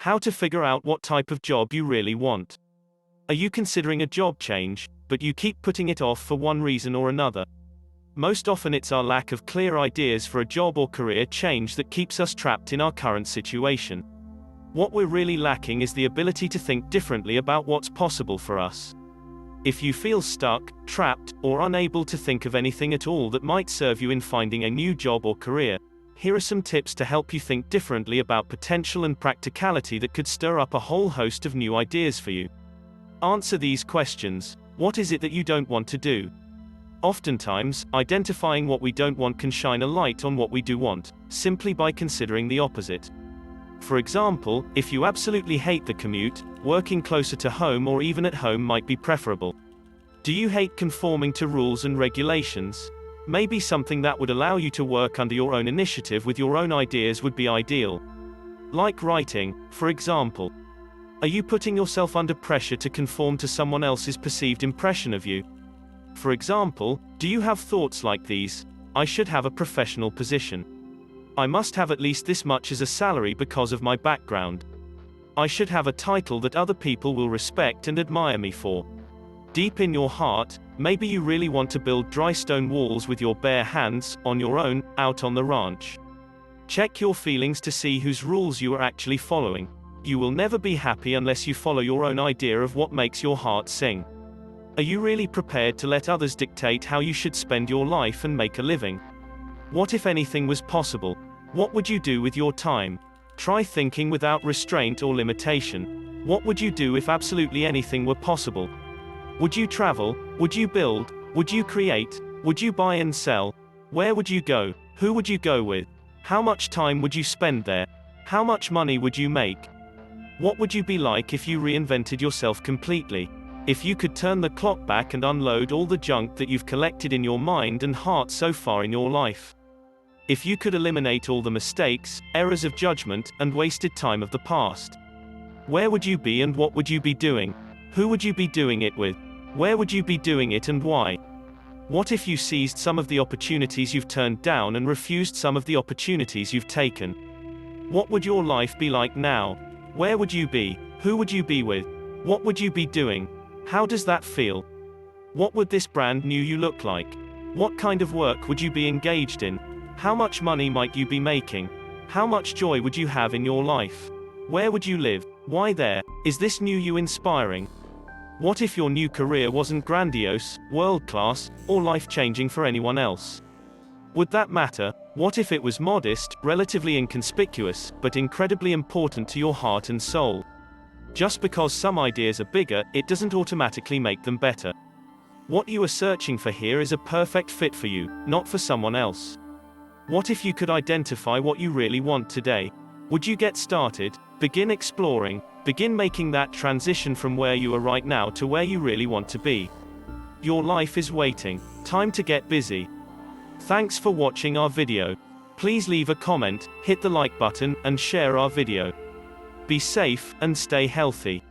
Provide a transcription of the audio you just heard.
How to figure out what type of job you really want. Are you considering a job change, but you keep putting it off for one reason or another? Most often it's our lack of clear ideas for a job or career change that keeps us trapped in our current situation. What we're really lacking is the ability to think differently about what's possible for us. If you feel stuck, trapped, or unable to think of anything at all that might serve you in finding a new job or career, here are some tips to help you think differently about potential and practicality that could stir up a whole host of new ideas for you. Answer these questions. What is it that you don't want to do? Oftentimes, identifying what we don't want can shine a light on what we do want, simply by considering the opposite. For example, if you absolutely hate the commute, working closer to home or even at home might be preferable. Do you hate conforming to rules and regulations? Maybe something that would allow you to work under your own initiative with your own ideas would be ideal. Like writing, for example. Are you putting yourself under pressure to conform to someone else's perceived impression of you? For example, do you have thoughts like these? I should have a professional position. I must have at least this much as a salary because of my background. I should have a title that other people will respect and admire me for. Deep in your heart, maybe you really want to build dry stone walls with your bare hands, on your own, out on the ranch. Check your feelings to see whose rules you are actually following. You will never be happy unless you follow your own idea of what makes your heart sing. Are you really prepared to let others dictate how you should spend your life and make a living? What if anything was possible? What would you do with your time? Try thinking without restraint or limitation. What would you do if absolutely anything were possible? Would you travel? Would you build? Would you create? Would you buy and sell? Where would you go? Who would you go with? How much time would you spend there? How much money would you make? What would you be like if you reinvented yourself completely? If you could turn the clock back and unload all the junk that you've collected in your mind and heart so far in your life? If you could eliminate all the mistakes, errors of judgment, and wasted time of the past? Where would you be and what would you be doing? Who would you be doing it with? Where would you be doing it and why? What if you seized some of the opportunities you've turned down and refused some of the opportunities you've taken? What would your life be like now? Where would you be? Who would you be with? What would you be doing? How does that feel? What would this brand new you look like? What kind of work would you be engaged in? How much money might you be making? How much joy would you have in your life? Where would you live? Why there? Is this new you inspiring? What if your new career wasn't grandiose, world-class, or life-changing for anyone else? Would that matter? What if it was modest, relatively inconspicuous, but incredibly important to your heart and soul? Just because some ideas are bigger, it doesn't automatically make them better. What you are searching for here is a perfect fit for you, not for someone else. What if you could identify what you really want today? Would you get started? Begin exploring. Begin making that transition from where you are right now to where you really want to be. Your life is waiting. Time to get busy. Thanks for watching our video. Please leave a comment, hit the like button, and share our video. Be safe, and stay healthy.